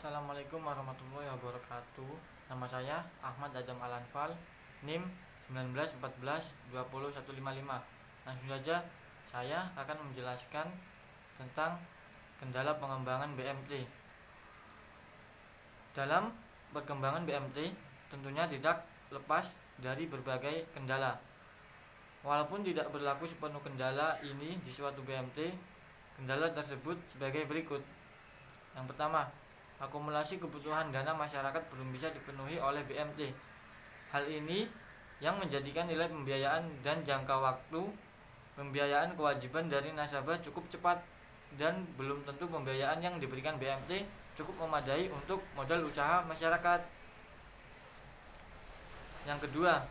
Assalamualaikum warahmatullahi wabarakatuh. Nama saya Ahmad Adam Alanfal, NIM 1914-20155. Langsung saja saya akan menjelaskan tentang kendala pengembangan BMT. Dalam perkembangan BMT tentunya tidak lepas dari berbagai kendala. Walaupun tidak berlaku sepenuh kendala ini di suatu BMT, kendala tersebut sebagai berikut. Yang pertama, akumulasi kebutuhan dana masyarakat belum bisa dipenuhi oleh BMT. Hal ini yang menjadikan nilai pembiayaan dan jangka waktu pembiayaan kewajiban dari nasabah cukup cepat dan belum tentu pembiayaan yang diberikan BMT cukup memadai untuk modal usaha masyarakat. Yang kedua,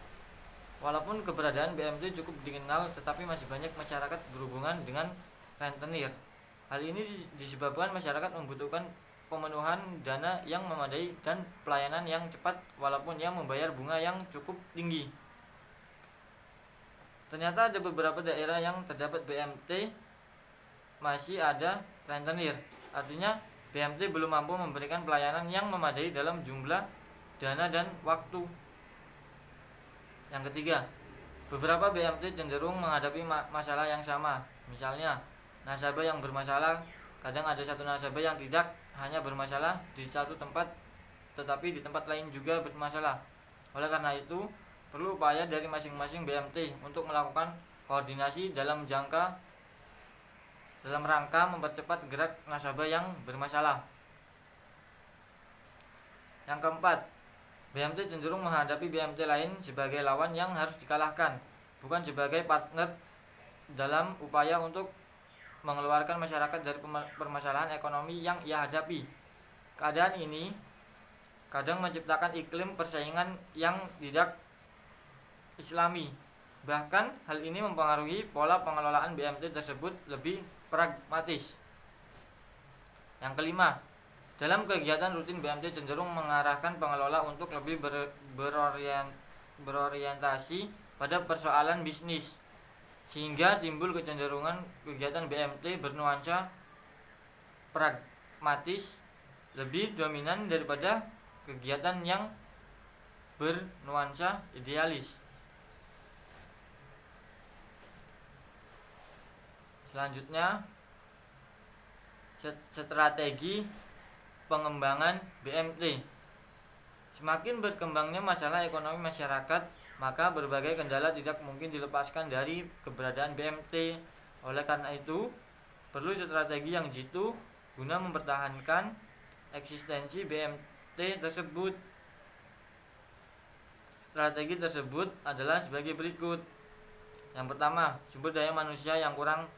walaupun keberadaan BMT cukup dikenal, tetapi masih banyak masyarakat berhubungan dengan rentenir. Hal ini disebabkan masyarakat membutuhkan pemenuhan dana yang memadai dan pelayanan yang cepat walaupun yang membayar bunga yang cukup tinggi. Ternyata ada beberapa daerah yang terdapat BMT masih ada rentenir. Artinya BMT belum mampu memberikan pelayanan yang memadai dalam jumlah dana dan waktu. Yang ketiga, beberapa BMT cenderung menghadapi masalah yang sama. Misalnya, nasabah yang bermasalah, kadang ada satu nasabah yang tidak hanya bermasalah di satu tempat tetapi di tempat lain juga bermasalah. Oleh karena itu, perlu upaya dari masing-masing BMT untuk melakukan koordinasi dalam rangka mempercepat gerak nasabah yang bermasalah. Yang keempat, BMT cenderung menghadapi BMT lain sebagai lawan yang harus dikalahkan, bukan sebagai partner dalam upaya untuk mengeluarkan masyarakat dari permasalahan ekonomi yang ia hadapi. Keadaan ini kadang menciptakan iklim persaingan yang tidak islami. Bahkan hal ini mempengaruhi pola pengelolaan BMT tersebut lebih pragmatis. Yang kelima, dalam kegiatan rutin BMT cenderung mengarahkan pengelola untuk lebih berorientasi pada persoalan bisnis, sehingga timbul kecenderungan kegiatan BMT bernuansa pragmatis lebih dominan daripada kegiatan yang bernuansa idealis. Selanjutnya, strategi pengembangan BMT. Semakin berkembangnya masalah ekonomi masyarakat, maka berbagai kendala tidak mungkin dilepaskan dari keberadaan BMT. Oleh karena itu, perlu strategi yang jitu guna mempertahankan eksistensi BMT tersebut. Strategi tersebut adalah sebagai berikut. Yang pertama, sumber daya manusia yang kurang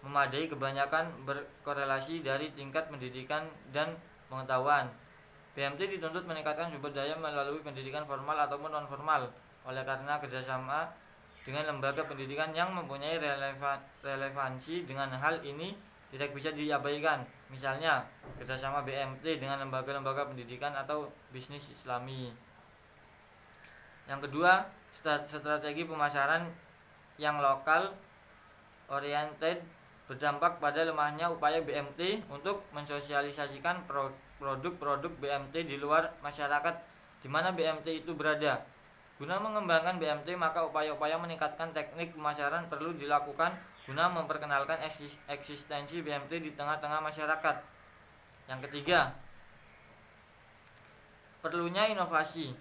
memadai kebanyakan berkorelasi dari tingkat pendidikan dan pengetahuan. BMT dituntut meningkatkan sumber daya melalui pendidikan formal ataupun non-formal. Oleh karena kerjasama dengan lembaga pendidikan yang mempunyai relevansi dengan hal ini tidak bisa diabaikan. Misalnya, kerjasama BMT dengan lembaga-lembaga pendidikan atau bisnis islami. Yang kedua, strategi pemasaran yang lokal oriented berdampak pada lemahnya upaya BMT untuk mensosialisasikan produk-produk BMT di luar masyarakat di mana BMT itu berada. Guna mengembangkan BMT, maka upaya-upaya meningkatkan teknik pemasaran perlu dilakukan guna memperkenalkan eksistensi BMT di tengah-tengah masyarakat. Yang ketiga, perlunya inovasi.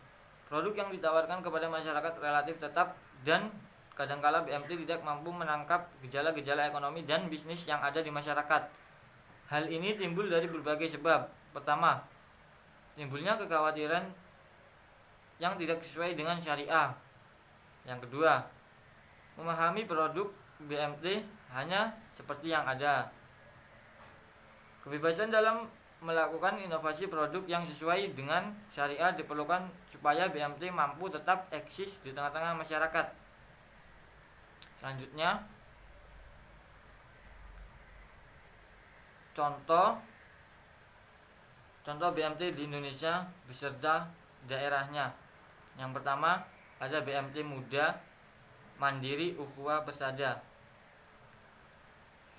Produk yang ditawarkan kepada masyarakat relatif tetap dan kadangkala BMT tidak mampu menangkap gejala-gejala ekonomi dan bisnis yang ada di masyarakat. Hal ini timbul dari berbagai sebab. Pertama, timbulnya kekhawatiran yang tidak sesuai dengan syariah. Yang kedua, memahami produk BMT hanya seperti yang ada. Kebebasan dalam melakukan inovasi produk yang sesuai dengan syariah diperlukan supaya BMT mampu tetap eksis di tengah-tengah masyarakat. Selanjutnya, contoh BMT di Indonesia beserta daerahnya. Yang pertama, ada BMT Muda Mandiri Ukhuwah Persada,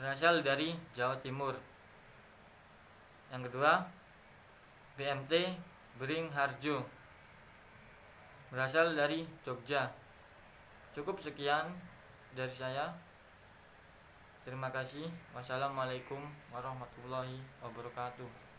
berasal dari Jawa Timur. Yang kedua, BMT Beringharjo, berasal dari Jogja. Cukup sekian dari saya. Terima kasih. Wassalamualaikum warahmatullahi wabarakatuh.